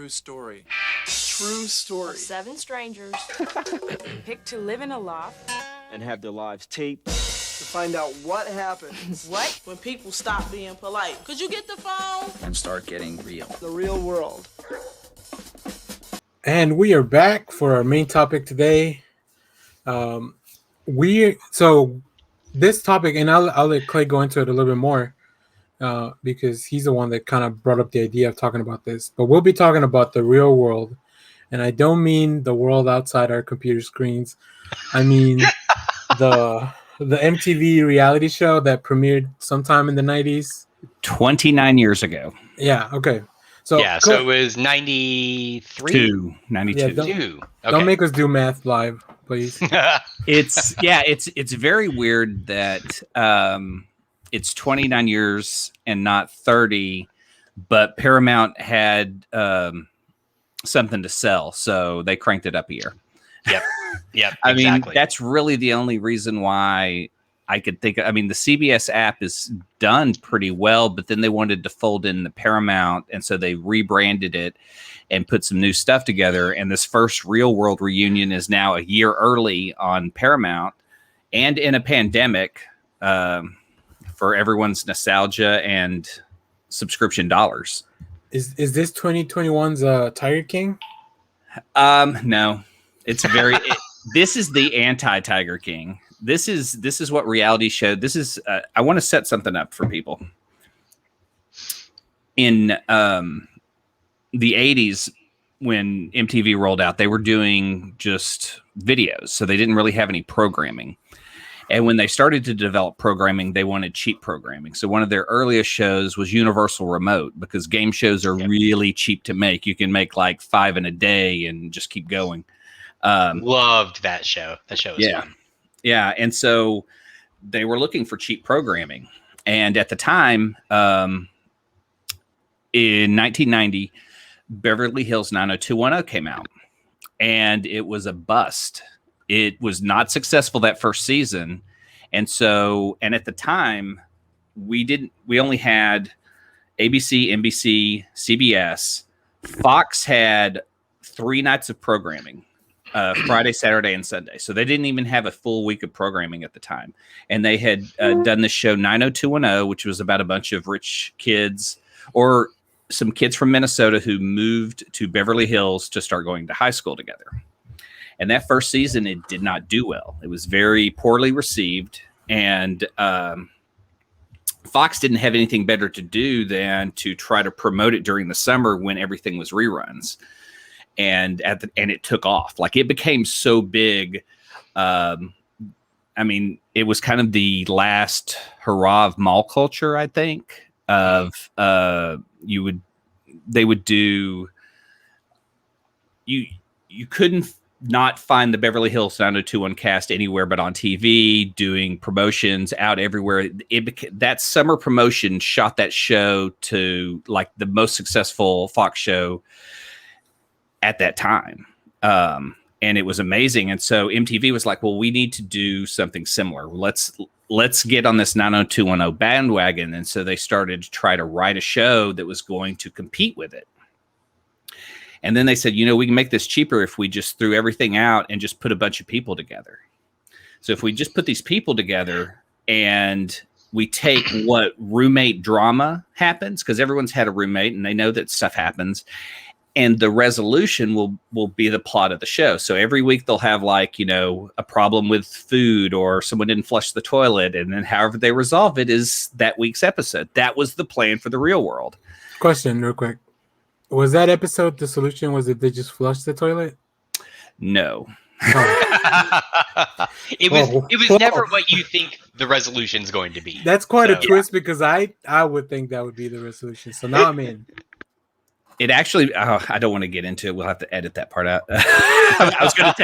true story. True story. 7 strangers picked to live in a loft and have their lives taped To find out what happens. What? When people stop being polite. Could you get the phone? and start getting real. The real world. And we are back for our main topic today. This topic, and I'll let Clay go into it a little bit more because he's the one that kind of brought up the idea of talking about this. But we'll be talking about the real world, and I don't mean the world outside our computer screens. I mean the MTV reality show that premiered sometime in the 90s. 29 years ago. Yeah. Okay. So it was 93? 92. Yeah, don't make us do math live, please. It's very weird that it's 29 years and not 30, but Paramount had something to sell, so they cranked it up a year. Yep. I exactly. mean, that's really the only reason why I could think. I mean, the CBS app is done pretty well, but then they wanted to fold in the Paramount, and so they rebranded it and put some new stuff together. And this first Real World reunion is now a year early on Paramount, and in a pandemic, for everyone's nostalgia and subscription dollars. Is this 2021's Tiger King? No, it's very. This is the anti-Tiger King. This is what reality showed. This is I want to set something up for people. In the 80s, when MTV rolled out, they were doing just videos, so they didn't really have any programming. And when they started to develop programming, they wanted cheap programming. So one of their earliest shows was Universal Remote, because game shows are really cheap to make. You can make like 5 in a day and just keep going. Loved that show. That show was fun. Yeah, and so they were looking for cheap programming. And at the time, in 1990, Beverly Hills 90210 came out, and it was a bust. It was not successful that first season. And at the time, we only had ABC, NBC, CBS. Fox had 3 nights of programming. Friday, Saturday, and Sunday. So they didn't even have a full week of programming at the time. And they had done this show 90210, which was about a bunch of rich kids or some kids from Minnesota who moved to Beverly Hills to start going to high school together. And that first season, it did not do well. It was very poorly received. And Fox didn't have anything better to do than to try to promote it during the summer when everything was reruns. And it took off. Like, it became so big. I mean, it was kind of the last hurrah of mall culture, I think. They would do. You couldn't not find the Beverly Hills 90210 cast anywhere but on TV, doing promotions out everywhere. That summer promotion shot that show to like the most successful Fox show at that time. And it was amazing. And so MTV was like, well, we need to do something similar. Let's get on this 90210 bandwagon. And so they started to try to write a show that was going to compete with it. And then they said, we can make this cheaper if we just threw everything out and just put a bunch of people together. So if we just put these people together and we take what roommate drama happens, because everyone's had a roommate and they know that stuff happens, and the resolution will be the plot of the show. So every week they'll have a problem with food or someone didn't flush the toilet. And then however they resolve it is that week's episode. That was the plan for the Real World. Question real quick. Was that episode, the solution was that they just flushed the toilet? No. Oh. It was never what you think the resolution's going to be. That's quite a twist, because I would think that would be the resolution. So now I'm in. It actually, I don't want to get into it. We'll have to edit that part out. I was going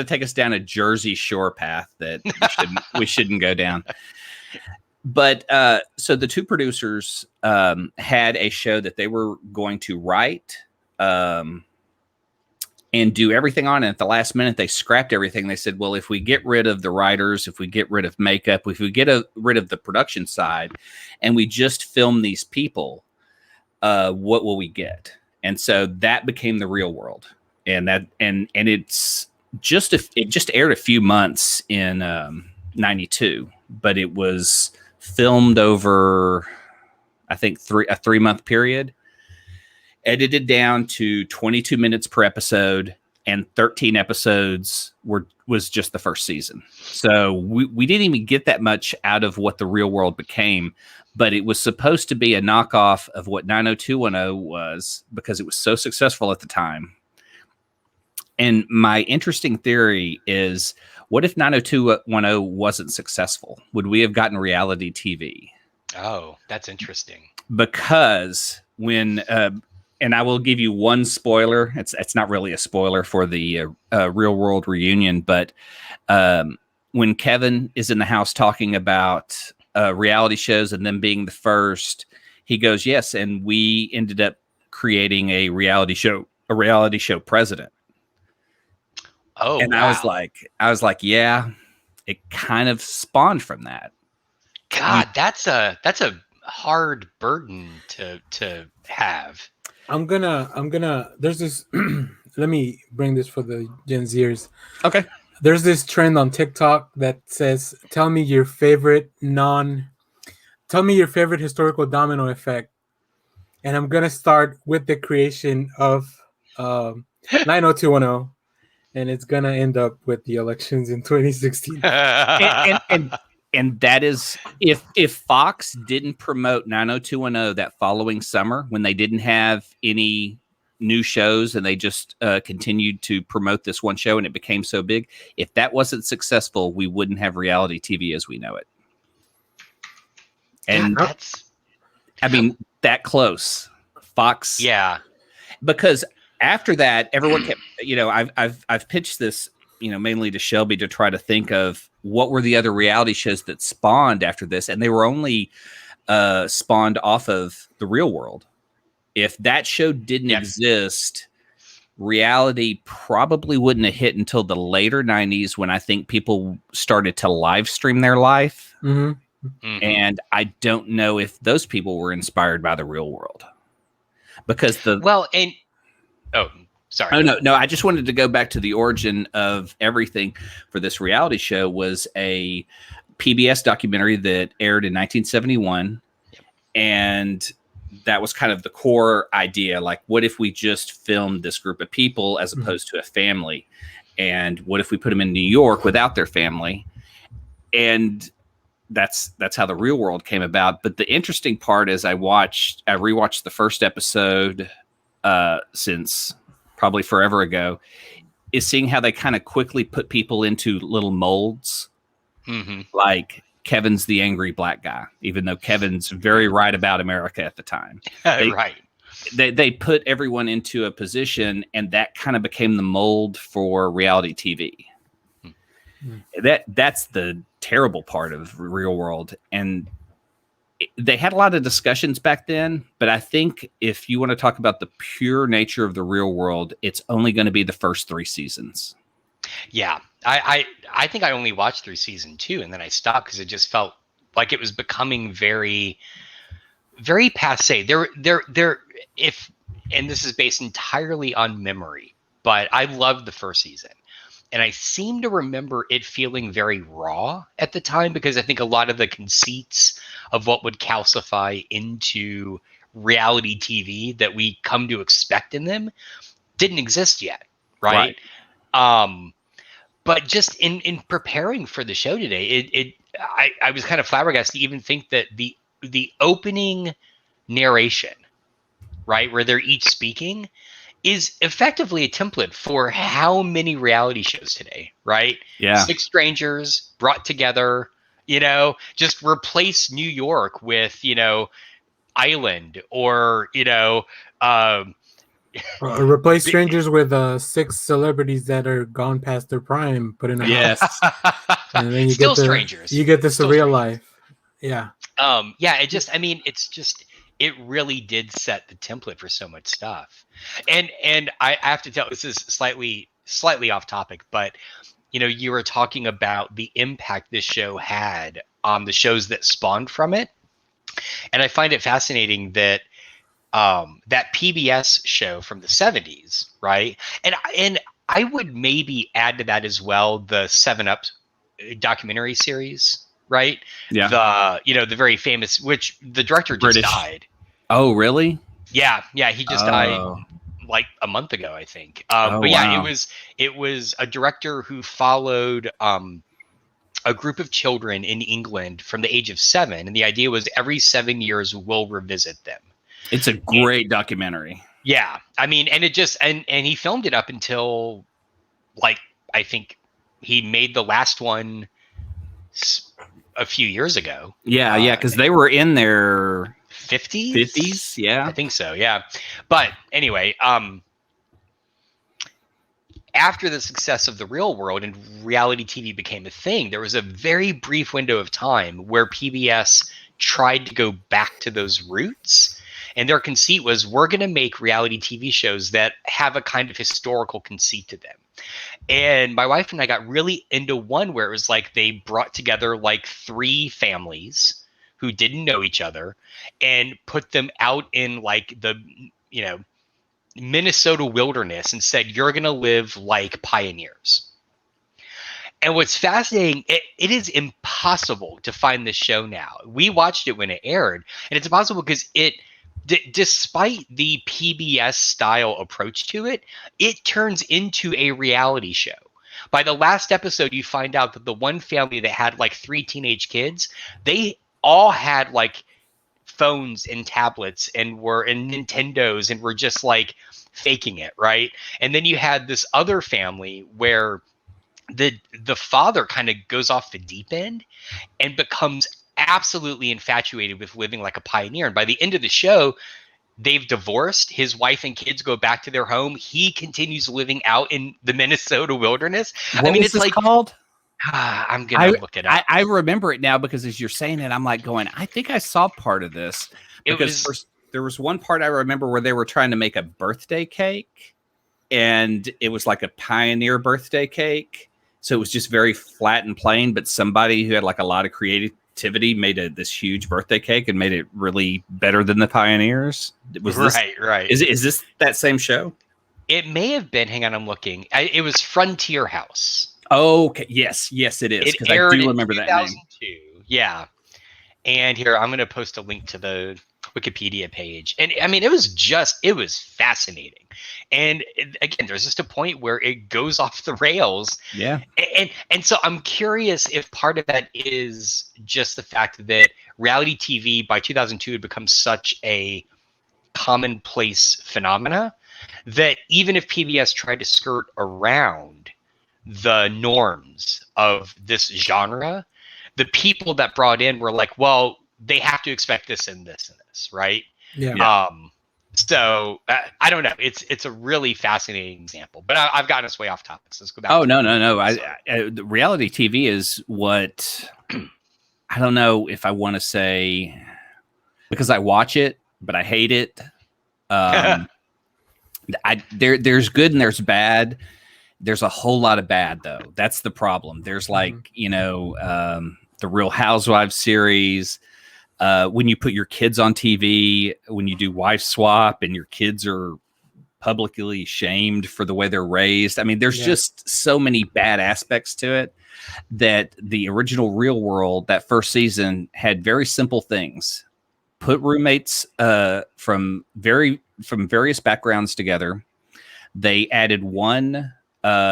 to take us down a Jersey Shore path that we shouldn't go down. But so the two producers had a show that they were going to write and do everything on. And at the last minute, they scrapped everything. They said, well, if we get rid of the writers, if we get rid of makeup, if we get rid of the production side, and we just film these people, what will we get? And so that became the Real World. And it's it just aired a few months in 92, but it was filmed over, I think, a 3-month period, edited down to 22 minutes per episode, and 13 episodes was just the first season. So we didn't even get that much out of what the Real World became, but it was supposed to be a knockoff of what 90210 was because it was so successful at the time. And my interesting theory is, what if 90210 wasn't successful? Would we have gotten reality TV? Oh, that's interesting. Because when, and I will give you one spoiler. It's not really a spoiler for the Real World reunion, but when Kevin is in the house talking about reality shows and them being the first, he goes, yes, and we ended up creating a reality show president. Oh, and wow. I was like, yeah, it kind of spawned from that. God, that's a hard burden to have. I'm gonna. There's this. Let me bring this for the Gen Zers. Okay. There's this trend on TikTok that says, "Tell me your favorite historical domino effect," and I'm gonna start with the creation of 90210. And it's gonna end up with the elections in 2016. and that is, if Fox didn't promote 90210 that following summer when they didn't have any new shows and they just continued to promote this one show and it became so big, if that wasn't successful, we wouldn't have reality TV as we know it. And I mean, that close. Fox. Yeah. Because after that, everyone kept, I've pitched this, mainly to Shelby to try to think of what were the other reality shows that spawned after this. And they were only spawned off of the Real World. If that show didn't exist, reality probably wouldn't have hit until the later 90s when I think people started to live stream their life. Mm-hmm. Mm-hmm. And I don't know if those people were inspired by the Real World. Because sorry. Oh, no. I just wanted to go back to the origin of everything for this reality show was a PBS documentary that aired in 1971. Yep. And that was kind of the core idea. Like, what if we just filmed this group of people as opposed to a family? And what if we put them in New York without their family? And that's how the Real World came about. But the interesting part is I rewatched the first episode since probably forever ago, is seeing how they kind of quickly put people into little molds. Mm-hmm. Like Kevin's the angry black guy, even though Kevin's very right about America at the time. Right. They put everyone into a position, and that kind of became the mold for reality TV. That's the terrible part of Real World. And they had a lot of discussions back then, but I think if you want to talk about the pure nature of the Real World, it's only going to be the first 3 seasons. Yeah. I think I only watched through season 2 and then I stopped because it just felt like it was becoming very, very passe. And this is based entirely on memory, but I loved the first season. And I seem to remember it feeling very raw at the time because I think a lot of the conceits of what would calcify into reality TV that we come to expect in them didn't exist yet, right? But just in preparing for the show today, I was kind of flabbergasted to even think that the opening narration, right, where they're each speaking, is effectively a template for how many reality shows today, right? Yeah. 6 strangers brought together, just replace New York with, Island or, replace strangers with 6 celebrities that are gone past their prime, put in a house. And then you Still get strangers. You get the Still surreal strangers. life. Yeah. It really did set the template for so much stuff. And I have to tell, this is slightly off topic, but you were talking about the impact this show had on the shows that spawned from it. And I find it fascinating that that PBS show from the 70s, right? And I would maybe add to that as well the 7 Up documentary series, right? Yeah. The very famous, which the director just British. died. Oh, really? Yeah, he just died like a month ago, I think. But yeah, wow. it was a director who followed a group of children in England from the age of 7, and the idea was every 7 years we'll revisit them. It's a great documentary. Yeah, I mean, and it just and he filmed it up until like I think he made the last one a few years ago. Yeah, because they were in their 50s. 50s, yeah. I think so, yeah. But anyway, after the success of The Real World and reality TV became a thing, there was a very brief window of time where PBS tried to go back to those roots. And their conceit was, we're going to make reality TV shows that have a kind of historical conceit to them. And my wife and I got really into one where it was like they brought together like 3 families who didn't know each other and put them out in like the, Minnesota wilderness and said, you're going to live like pioneers. And what's fascinating, it is impossible to find this show now. We watched it when it aired, and it's impossible because despite the PBS style approach to it, it turns into a reality show. By the last episode, you find out that the one family that had like 3 teenage kids, they all had like phones and tablets and were in Nintendos and were just like faking it, right? And then you had this other family where the father kind of goes off the deep end and becomes absolutely infatuated with living like a pioneer. And by the end of the show, they've divorced. His wife and kids go back to their home. He continues living out in the Minnesota wilderness. What was this called? I'm going to look it up. I remember it now because as you're saying it, I'm like going, I think I saw part of this. Because there was one part I remember where they were trying to make a birthday cake, and it was like a pioneer birthday cake. So it was just very flat and plain, but somebody who had like a lot of creativity made this huge birthday cake and made it really better than the pioneers. Right. Is this that same show? It may have been. Hang on, I'm looking. It was Frontier House. Okay. Yes, it is. It aired I do remember that name. Yeah. And here, I'm going to post a link to the Wikipedia page. And I mean, it was fascinating. And again, there's just a point where it goes off the rails. Yeah. And so I'm curious if part of that is just the fact that reality TV by 2002 had become such a commonplace phenomena that even if PBS tried to skirt around the norms of this genre, the people that brought in were like, well, they have to expect this and this and this, right? Yeah. So I don't know. It's a really fascinating example, but I've gotten us way off topic. So let's go back. Oh, no. The reality TV is what I don't know if I want to say because I watch it, but I hate it. There's good and there's bad. There's a whole lot of bad though. That's the problem. There's like, the Real Housewives series. When you put your kids on TV, when you do wife swap and your kids are publicly shamed for the way they're raised. I mean, there's just so many bad aspects to it that the original Real World, that first season, had very simple things. Put roommates from various backgrounds together. They added one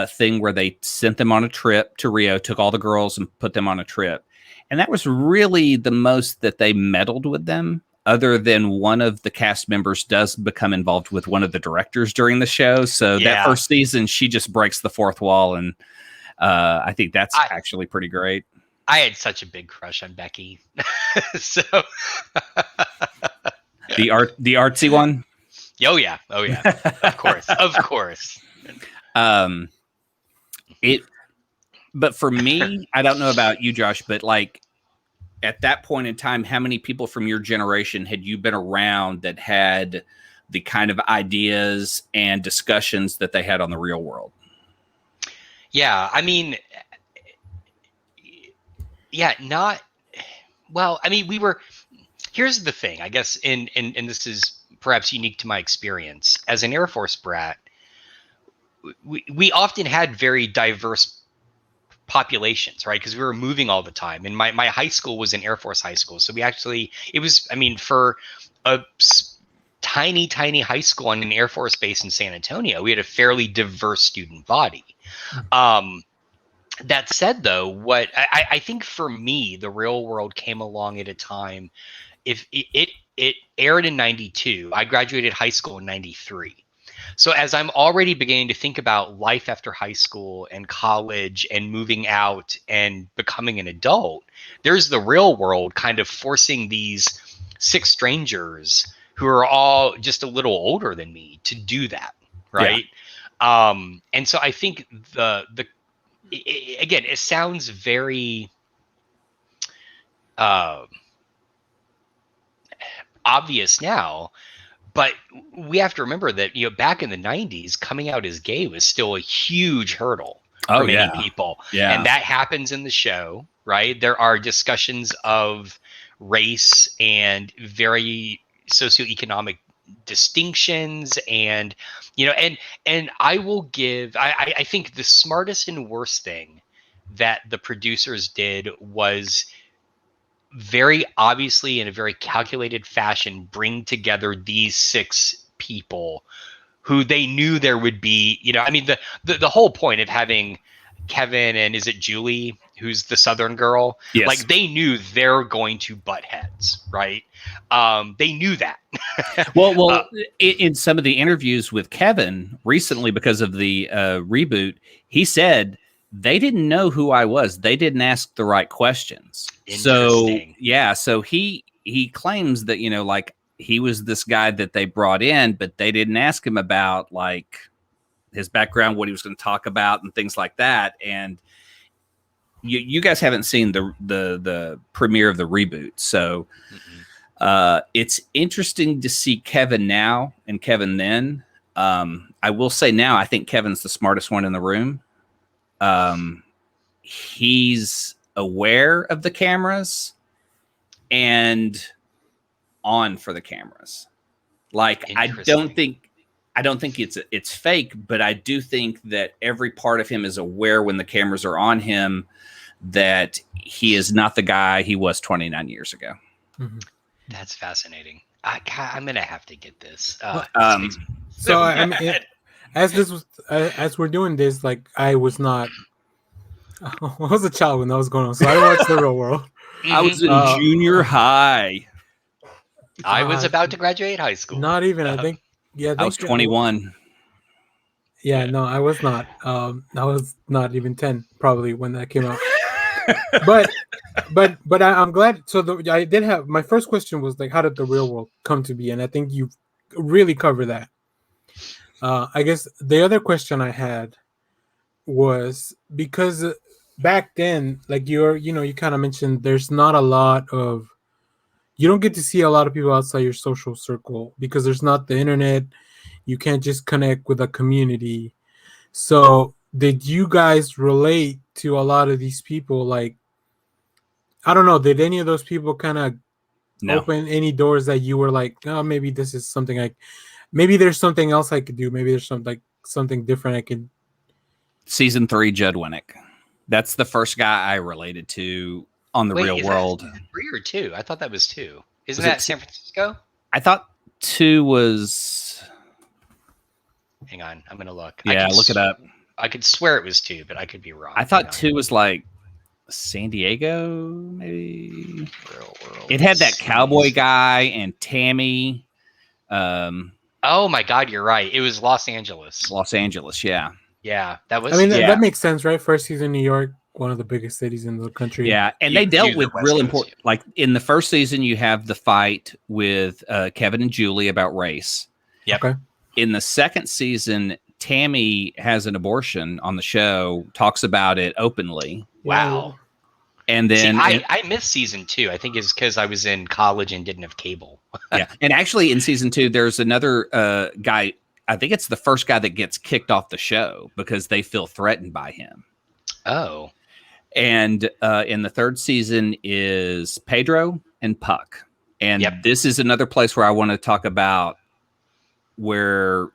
thing where they sent them on a trip to Rio, took all the girls and put them on a trip. And that was really the most that they meddled with them, other than one of the cast members does become involved with one of the directors during the show. So that first season, she just breaks the fourth wall. And I think that's actually pretty great. I had such a big crush on Becky. So the artsy one. Oh yeah. Of course. But for me, I don't know about you, Josh, but like at that point in time, how many people from your generation had you been around that had the kind of ideas and discussions that they had on the Real World? Yeah, I mean, we were, here's the thing, I guess, and this is perhaps unique to my experience as an Air Force brat. We often had very diverse populations, right? Because we were moving all the time. And my high school was an Air Force high school. So it was, I mean, for a tiny high school on an Air Force base in San Antonio, we had a fairly diverse student body. That said, though, what I think for me, The Real World came along at a time, if it aired in 92, I graduated high school in 93. So as I'm already beginning to think about life after high school and college and moving out and becoming an adult, there's The Real World kind of forcing these 6 strangers who are all just a little older than me to do that, right? Yeah. And so I think again, it sounds very obvious now, but we have to remember that, you know, back in the 90s, coming out as gay was still a huge hurdle for many people. Yeah. And that happens in the show, right? There are discussions of race and very socioeconomic distinctions, and, you know, and I will give, I think the smartest and worst thing that the producers did was very obviously, in a very calculated fashion, bring together these 6 people who they knew there would be, you know, I mean, the whole point of having Kevin and, is it Julie, who's the Southern girl? Yes. Like, they knew they're going to butt heads, right? They knew that. well, in some of the interviews with Kevin recently, because of the reboot, he said they didn't know who I was. They didn't ask the right questions. So yeah, so he claims that, you know, like, he was this guy that they brought in, but they didn't ask him about, like, his background, what he was going to talk about, and things like that. And you guys haven't seen the premiere of the reboot, so it's interesting to see Kevin now and Kevin then. I will say now, I think Kevin's the smartest one in the room. He's aware of the cameras and on for the cameras. Like, I don't think it's fake, but I do think that every part of him is aware when the cameras are on him that he is not the guy he was 29 years ago. Mm-hmm. That's fascinating. I'm gonna have to get this. So I mean, as we're doing this, like, I was not. I was a child when that was going on, so I watched The Real World. I was in junior high. I was about to graduate high school. Not even. I think. Yeah, I was 21. Yeah, no, I was not. I was not even 10 probably when that came out. but I'm glad. So I did have, my first question was, like, how did The Real World come to be? And I think you really covered that. I guess the other question I had was, because back then, like, you kind of mentioned, there's not a lot of, you don't get to see a lot of people outside your social circle because there's not the internet. You can't just connect with a community. So did you guys relate to a lot of these people? Like, I don't know, did any of those people kind of open any doors that you were like, oh, maybe this is something maybe there's something else I could do. Maybe there's something different I could. Season 3, Judd Winnick. That's the first guy I related to on The Real World. 3 or 2? I thought that was 2. Isn't that San Francisco? I thought 2 was. Hang on, I'm gonna look. Yeah, look it up. I could swear it was 2, but I could be wrong. I thought 2 was like San Diego, maybe. Real World. It had that cowboy guy and Tammy. Oh my God, you're right. It was Los Angeles. Los Angeles, yeah. Yeah, that was. I mean, that makes sense, right? First season, New York, one of the biggest cities in the country. Yeah, and they dealt with real important. Like, in the first season, you have the fight with Kevin and Julie about race. Yep. Okay. In the second season, Tammy has an abortion on the show, talks about it openly. Wow. And then I missed season 2. I think it's because I was in college and didn't have cable. Yeah. And actually, in season 2, there's another guy. I think it's the first guy that gets kicked off the show because they feel threatened by him. Oh. And in the third season is Pedro and Puck. And this is another place where I want to talk about where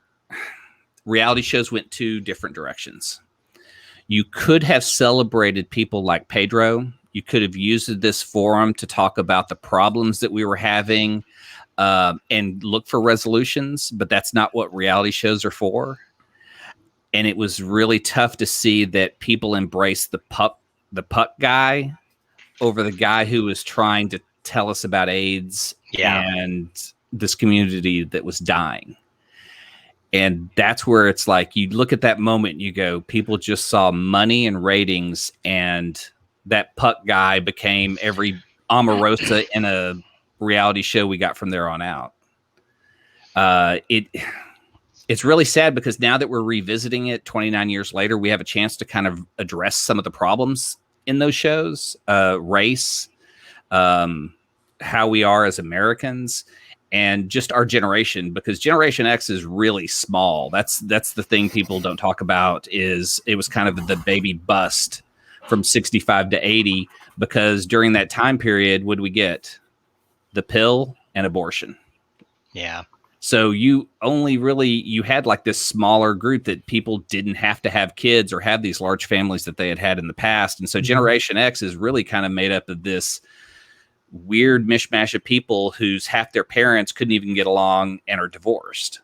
reality shows went two different directions. You could have celebrated people like Pedro. You could have used this forum to talk about the problems that we were having and look for resolutions, but that's not what reality shows are for. And it was really tough to see that people embrace the puck guy over the guy who was trying to tell us about AIDS and this community that was dying. And that's where it's like, you look at that moment and you go, people just saw money and ratings, and that puck guy became every Omarosa in a reality show we got from there on out. It's really sad because now that we're revisiting it 29 years later, we have a chance to kind of address some of the problems in those shows, race, how we are as Americans, and just our generation, because Generation X is really small. That's the thing people don't talk about, is it was kind of the baby bust from 65 to 80, because during that time period, what did we get? The pill and abortion. Yeah. So you had like this smaller group that people didn't have to have kids or have these large families that they had in the past. And so Generation X is really kind of made up of this weird mishmash of people whose half their parents couldn't even get along and are divorced.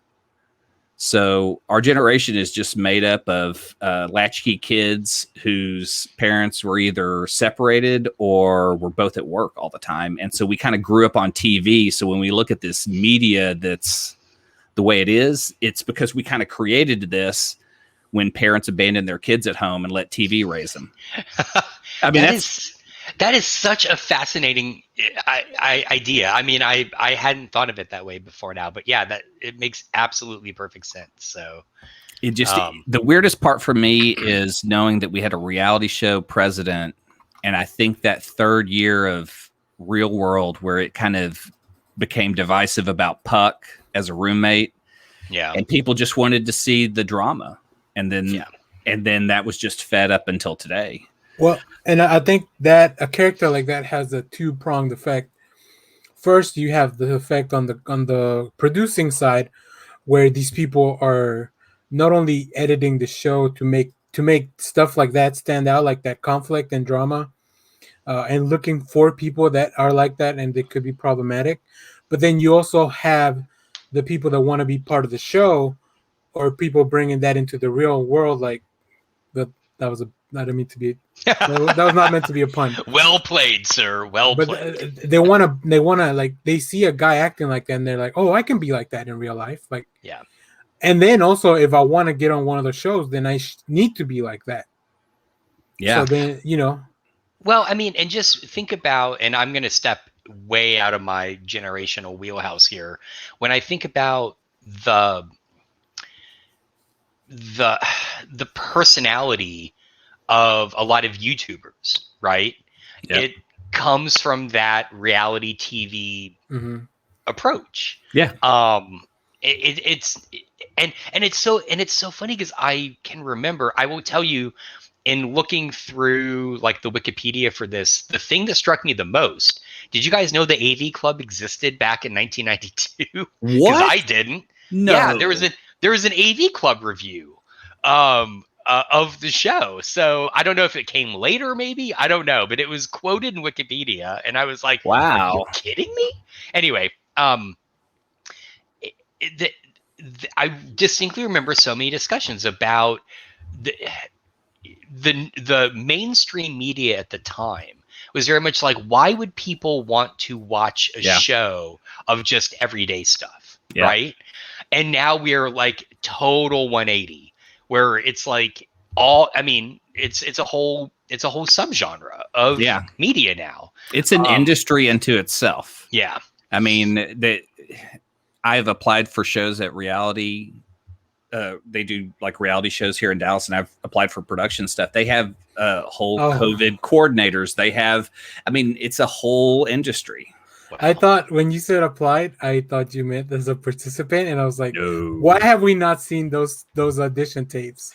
So our generation is just made up of latchkey kids whose parents were either separated or were both at work all the time. And so we kind of grew up on TV. So when we look at this media that's the way it is, it's because we kind of created this when parents abandoned their kids at home and let TV raise them. I mean, that is such a fascinating idea. I mean, I hadn't thought of it that way before now, but yeah, that it makes absolutely perfect sense. So it just, the weirdest part for me is knowing that we had a reality show president. And I think that third year of Real World, where it kind of became divisive about Puck as a roommate. Yeah. And people just wanted to see the drama. And then that was just fed up until today. Well, and I think that a character like that has a two-pronged effect. First, you have the effect on the producing side, where these people are not only editing the show to make stuff like that stand out, like that conflict and drama, and looking for people that are like that and they could be problematic. But then you also have the people that want to be part of the show, or people bringing that into the real world, like that was I didn't mean to be. That was not meant to be a pun. Well played, sir. Well played. They wanna like, they see a guy acting like that and they're like, oh, I can be like that in real life. Like, yeah. And then also, if I want to get on one of the shows, then I need to be like that. Yeah. So then, Well, I mean, and just think about, and I'm going to step way out of my generational wheelhouse here. When I think about the personality of a lot of YouTubers, right? Yep. It comes from that reality TV approach. Yeah. It's so funny because I can remember, I will tell you, in looking through like the Wikipedia for this, the thing that struck me the most, did you guys know the AV Club existed back in 1992? What? Because I didn't. No. Yeah, there was an AV Club review of the show. So I don't know if it came later, maybe. I don't know, but it was quoted in Wikipedia, and I was like, wow, are you kidding me? Anyway, I distinctly remember so many discussions about the mainstream media at the time was very much like, why would people want to watch a show of just everyday stuff, right? And now we're like total 180, where it's like it's a whole subgenre of media now. It's an industry unto itself. Yeah. I mean, I've applied for shows at reality. They do like reality shows here in Dallas, and I've applied for production stuff. They have whole COVID coordinators. They have, it's a whole industry. Wow. I thought when you said applied, I thought you meant as a participant, and I was like, no. Why have we not seen those audition tapes?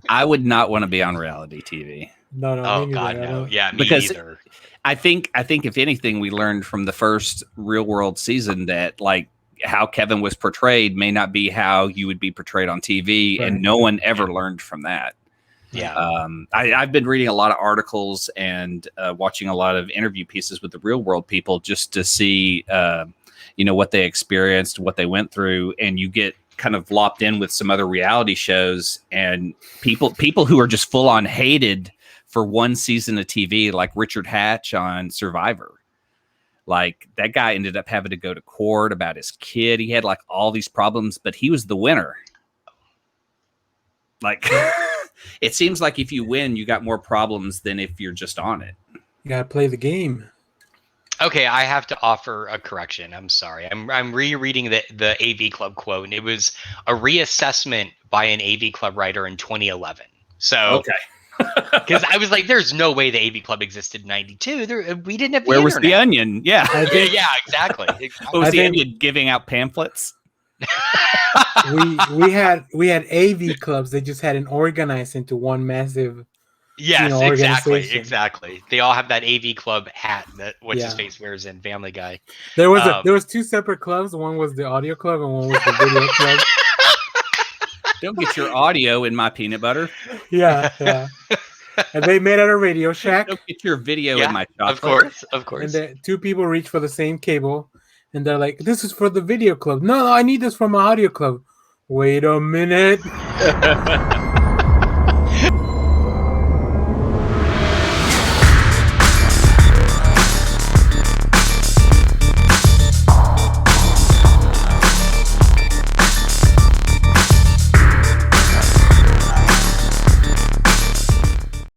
I would not want to be on reality TV. No. Oh God, no. Yeah, me because either. I think if anything, we learned from the first Real World season that like how Kevin was portrayed may not be how you would be portrayed on TV, Right. and no one ever learned from that. Yeah. I've been reading a lot of articles and watching a lot of interview pieces with the real world people just to see, what they experienced, what they went through, and you get kind of lopped in with some other reality shows and people who are just full on hated for one season of TV, like Richard Hatch on Survivor. Like that guy ended up having to go to court about his kid. He had like all these problems, but he was the winner. Like it seems like if you win, you got more problems than if you're just on it. You gotta play the game. Okay, I have to offer a correction. I'm sorry. I'm rereading the AV Club quote, and it was a reassessment by an AV Club writer in 2011. So, because I was like, "There's no way the AV Club existed in '92. We didn't have the Where was the internet." Onion? Yeah. Yeah, exactly. Was I the think- Onion giving out pamphlets? we had AV clubs. They just hadn't organized into one massive. Yes, organization. exactly. They all have that AV Club hat that what's his Yeah. face wears in Family Guy. There was two separate clubs. One was the audio club, and one was the video club. Don't get your audio in my peanut butter. Yeah. And they met at a Radio Shack, Don't get your video in my chocolate. Of course. and the two people reached for the same cable, and they're like, "This is for the video club." No, I need this for my audio club. Wait a minute.